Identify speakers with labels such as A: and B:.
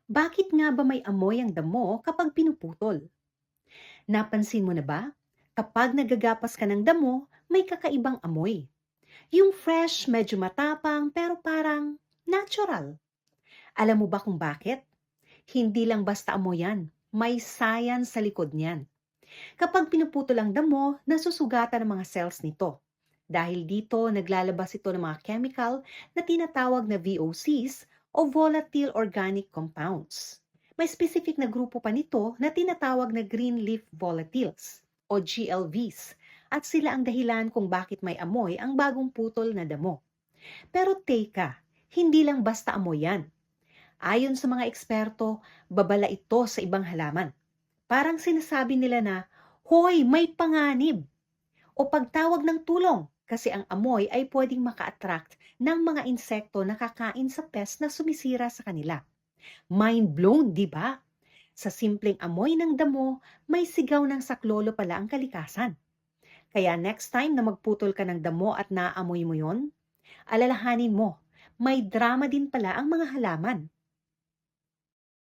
A: Bakit nga ba may amoy ang damo kapag pinuputol? Napansin mo na ba? Kapag nagagapas ka ng damo, may kakaibang amoy. Yung fresh, medyo matapang, pero parang natural. Alam mo ba kung bakit? Hindi lang basta amoy yan. May science sa likod niyan. Kapag pinuputol ang damo, nasusugatan ang mga cells nito. Dahil dito, naglalabas ito ng mga chemical na tinatawag na VOCs o volatile organic compounds. May specific na grupo pa nito na tinatawag na green leaf volatiles o GLVs at sila ang dahilan kung bakit may amoy ang bagong putol na damo. Pero teka, hindi lang basta amoy yan. Ayon sa mga eksperto, babala ito sa ibang halaman. Parang sinasabi nila na, "Hoy, may panganib!" O pagtawag ng tulong kasi ang amoy ay pwedeng maka-attract ng mga insekto na kakain sa pest na sumisira sa kanila. Mind blown, di ba? Sa simpleng amoy ng damo, may sigaw ng saklolo pala ang kalikasan. Kaya next time na magputol ka ng damo at naamoy mo yon, alalahanin mo, may drama din pala ang mga halaman.